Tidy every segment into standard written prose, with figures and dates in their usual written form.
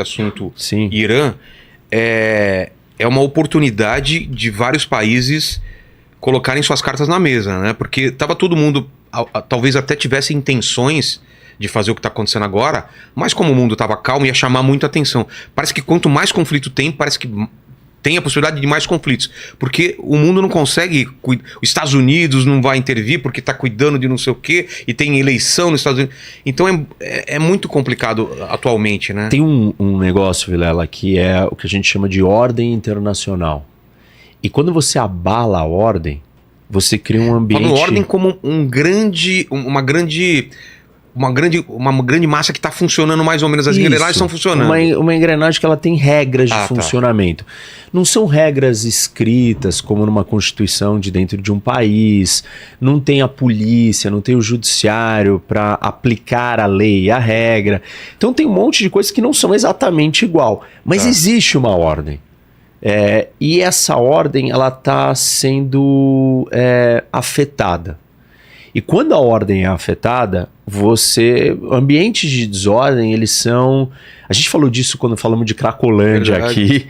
assunto Sim. Irã, é uma oportunidade de vários países colocarem suas cartas na mesa, né? Porque tava todo mundo, talvez até tivesse intenções de fazer o que está acontecendo agora, mas como o mundo estava calmo, ia chamar muita atenção. Parece que quanto mais conflito tem, parece que tem a possibilidade de mais conflitos. Porque o mundo não consegue... Os Estados Unidos não vai intervir porque está cuidando de não sei o quê, e tem eleição nos Estados Unidos. Então é muito complicado atualmente, né? Tem um negócio, Vilela, que é o que a gente chama de ordem internacional. E quando você abala a ordem, você cria um ambiente... Falando ordem como uma grande massa que está funcionando mais ou menos. As engrenagens estão funcionando. Uma engrenagem que ela tem regras de funcionamento. Tá. Não são regras escritas como numa constituição de dentro de um país. Não tem a polícia, não tem o judiciário para aplicar a lei e a regra. Então tem um monte de coisas que não são exatamente igual. Mas existe uma ordem. E essa ordem ela está sendo afetada. E quando a ordem é afetada, ambientes de desordem, eles são... A gente falou disso quando falamos de Cracolândia aqui.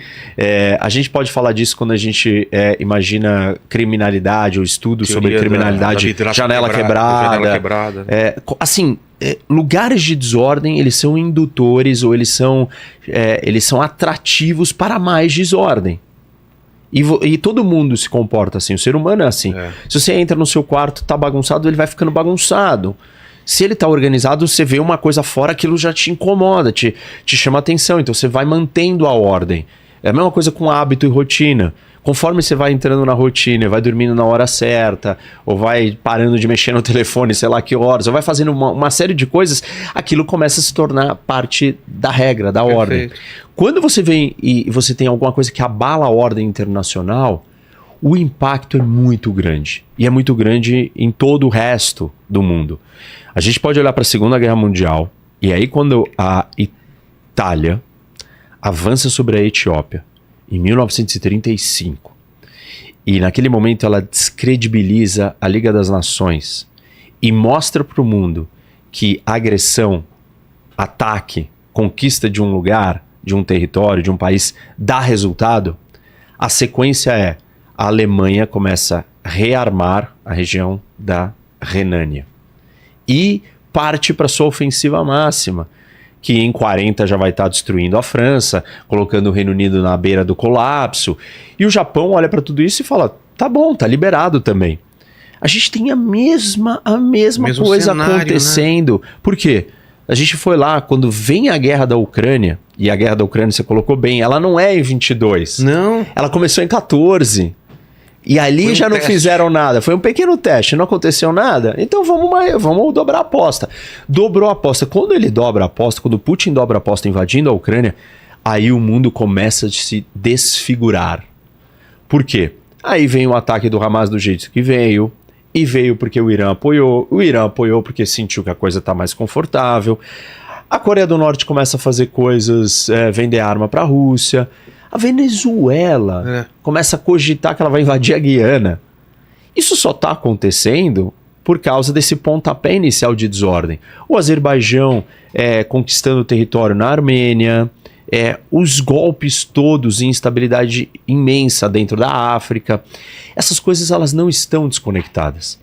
A gente pode falar disso quando a gente imagina criminalidade ou estudo sobre criminalidade, janela quebrada. Lugares de desordem, eles são indutores ou eles são atrativos para mais desordem. E todo mundo se comporta assim, o ser humano é assim. Se você entra no seu quarto, tá bagunçado, ele vai ficando bagunçado. Se ele tá organizado, você vê uma coisa fora, aquilo já te incomoda, te chama atenção, então você vai mantendo a ordem. É a mesma coisa com hábito e rotina. Conforme você vai entrando na rotina, vai dormindo na hora certa, ou vai parando de mexer no telefone, sei lá que horas, ou vai fazendo uma série de coisas, aquilo começa a se tornar parte da regra, da ordem. Quando você vem e você tem alguma coisa que abala a ordem internacional, o impacto é muito grande. E é muito grande em todo o resto do mundo. A gente pode olhar para a Segunda Guerra Mundial, e aí quando a Itália avança sobre a Etiópia, em 1935, e naquele momento ela descredibiliza a Liga das Nações e mostra para o mundo que agressão, ataque, conquista de um lugar, de um território, de um país, dá resultado, a sequência é: a Alemanha começa a rearmar a região da Renânia e parte para sua ofensiva máxima, que em 40 já vai estar destruindo a França, colocando o Reino Unido na beira do colapso. E o Japão olha para tudo isso e fala: tá bom, tá liberado também. A gente tem a mesma coisa cenário, acontecendo. Né? Por quê? A gente foi lá, quando vem a guerra da Ucrânia, e a guerra da Ucrânia você colocou bem, ela não é em 22. Não. Ela começou em 14. E ali já não fizeram nada. Foi um pequeno teste, não aconteceu nada. Então vamos dobrar a aposta. Dobrou a aposta. Quando ele dobra a aposta, quando Putin dobra a aposta invadindo a Ucrânia, aí o mundo começa a se desfigurar. Por quê? Aí vem o ataque do Hamas do jeito que veio. E veio porque o Irã apoiou. O Irã apoiou porque sentiu que a coisa está mais confortável. A Coreia do Norte começa a fazer coisas, vender arma para a Rússia. A Venezuela começa a cogitar que ela vai invadir a Guiana. Isso só está acontecendo por causa desse pontapé inicial de desordem. O Azerbaijão conquistando o território na Armênia, os golpes todos em instabilidade imensa dentro da África. Essas coisas elas não estão desconectadas.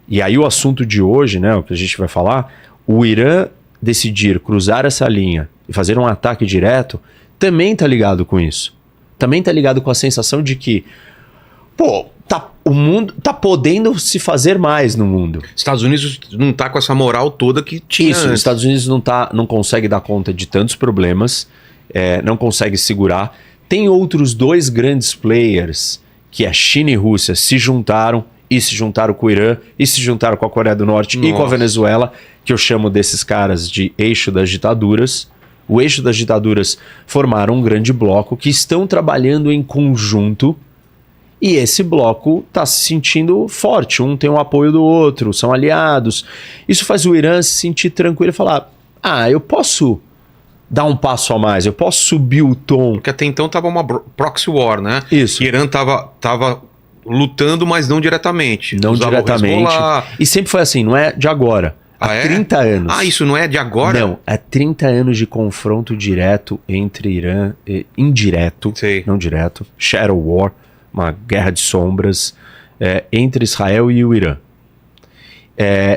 E aí o assunto de hoje, né, o que a gente vai falar, o Irã decidir cruzar essa linha e fazer um ataque direto, também tá ligado com isso. Também tá ligado com a sensação de que, o mundo tá podendo se fazer mais no mundo. Estados Unidos não tá com essa moral toda que tinha Isso, antes. Os Estados Unidos não consegue dar conta de tantos problemas, não consegue segurar. Tem outros dois grandes players, que a China e a Rússia, se juntaram com o Irã, e se juntaram com a Coreia do Norte e com a Venezuela, que eu chamo desses caras de eixo das ditaduras. O eixo das ditaduras formaram um grande bloco que estão trabalhando em conjunto, e esse bloco está se sentindo forte. Um tem o apoio do outro, são aliados. Isso faz o Irã se sentir tranquilo e falar: eu posso dar um passo a mais, eu posso subir o tom. Porque até então estava uma proxy war, né? Isso. O Irã estava lutando, mas não diretamente. Não diretamente. E sempre foi assim, não é de agora. Há 30 anos. Ah, isso não é de agora? Não, há 30 anos de confronto direto entre Irã, indireto, não direto, Shadow War, uma guerra de sombras, entre Israel e o Irã.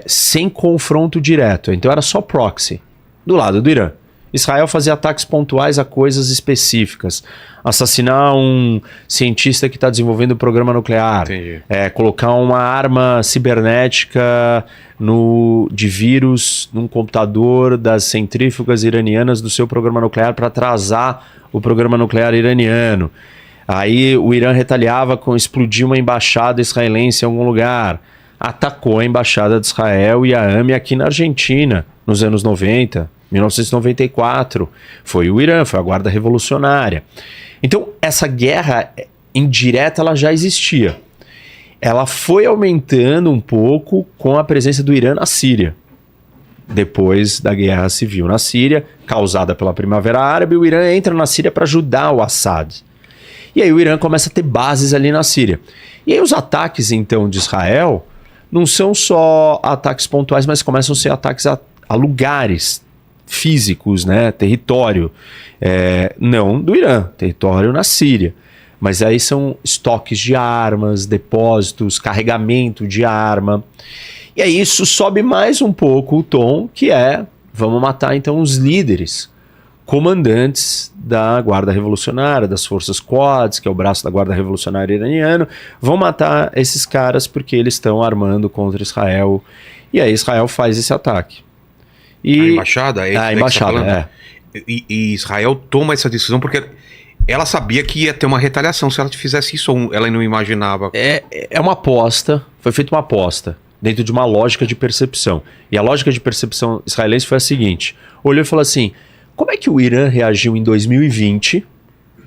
Sem confronto direto, então era só proxy, do lado do Irã. Israel fazia ataques pontuais a coisas específicas. Assassinar um cientista que está desenvolvendo um programa nuclear. Colocar uma arma cibernética de vírus num computador das centrífugas iranianas do seu programa nuclear para atrasar o programa nuclear iraniano. Aí o Irã retaliava com explodir uma embaixada israelense em algum lugar. Atacou a embaixada de Israel e a AME aqui na Argentina, nos anos 90. 1994, foi o Irã, foi a Guarda Revolucionária. Então, essa guerra indireta ela já existia. Ela foi aumentando um pouco com a presença do Irã na Síria. Depois da guerra civil na Síria, causada pela Primavera Árabe, o Irã entra na Síria para ajudar o Assad. E aí o Irã começa a ter bases ali na Síria. E aí os ataques, então, de Israel não são só ataques pontuais, mas começam a ser ataques a lugares físicos, né? Território, não do Irã, território na Síria, mas aí são estoques de armas, depósitos, carregamento de arma, e aí isso sobe mais um pouco o tom, que vamos matar então os líderes, comandantes da Guarda Revolucionária, das Forças Quds, que é o braço da Guarda Revolucionária iraniano, vão matar esses caras porque eles estão armando contra Israel, e aí Israel faz esse ataque. A embaixada? A embaixada, E Israel toma essa decisão porque ela sabia que ia ter uma retaliação se ela fizesse isso, ou ela não imaginava. É uma aposta, foi feita uma aposta, dentro de uma lógica de percepção. E a lógica de percepção israelense foi a seguinte: olhou e falou assim, como é que o Irã reagiu em 2020,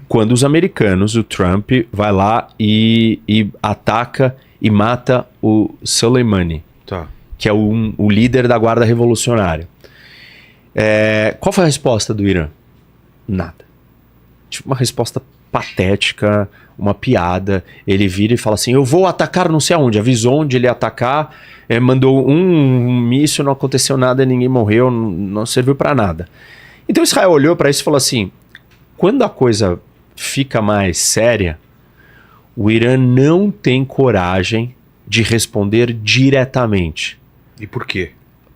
quando os americanos, o Trump, vai lá e ataca e mata o Soleimani, que é o líder da Guarda Revolucionária. Qual foi a resposta do Irã? Nada. Tipo, uma resposta patética, uma piada. Ele vira e fala assim, eu vou atacar não sei aonde. Avisou onde ele ia atacar, mandou um míssil, não aconteceu nada, ninguém morreu, não serviu para nada. Então Israel olhou para isso e falou assim, quando a coisa fica mais séria, o Irã não tem coragem de responder diretamente. E por quê?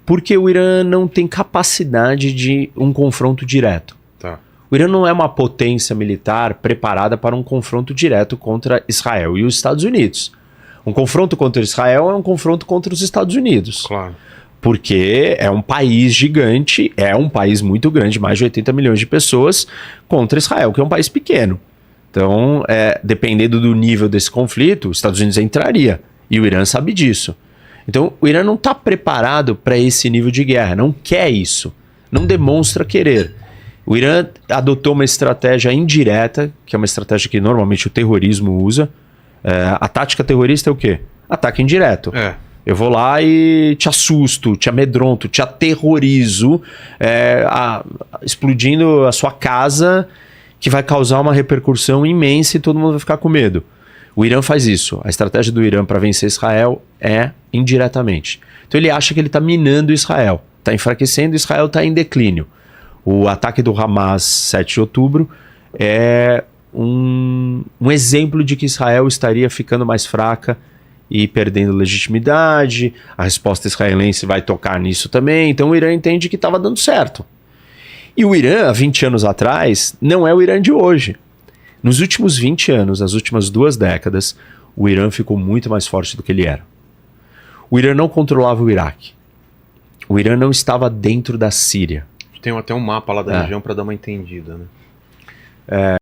Porque o Irã não tem capacidade de um confronto direto. O Irã não é uma potência militar preparada para um confronto direto contra Israel e os Estados Unidos. Um confronto contra Israel é um confronto contra os Estados Unidos. Claro. Porque é um país gigante, é um país muito grande, mais de 80 milhões de pessoas, contra Israel, que é um país pequeno. Então, dependendo do nível desse conflito, os Estados Unidos entraria. E o Irã sabe disso. Então, o Irã não está preparado para esse nível de guerra, não quer isso, não demonstra querer. O Irã adotou uma estratégia indireta, que é uma estratégia que normalmente o terrorismo usa. A tática terrorista é o quê? Ataque indireto. Eu vou lá e te assusto, te amedronto, te aterrorizo, explodindo a sua casa, que vai causar uma repercussão imensa e todo mundo vai ficar com medo. O Irã faz isso. A estratégia do Irã para vencer Israel é indiretamente. Então ele acha que ele está minando Israel, está enfraquecendo, Israel está em declínio. O ataque do Hamas, 7 de outubro, é um exemplo de que Israel estaria ficando mais fraca e perdendo legitimidade. A resposta israelense vai tocar nisso também. Então o Irã entende que estava dando certo. E o Irã, há 20 anos atrás, não é o Irã de hoje. Nos últimos 20 anos, nas últimas 2 décadas, o Irã ficou muito mais forte do que ele era. O Irã não controlava o Iraque. O Irã não estava dentro da Síria. Tem até um mapa lá da região para dar uma entendida, né?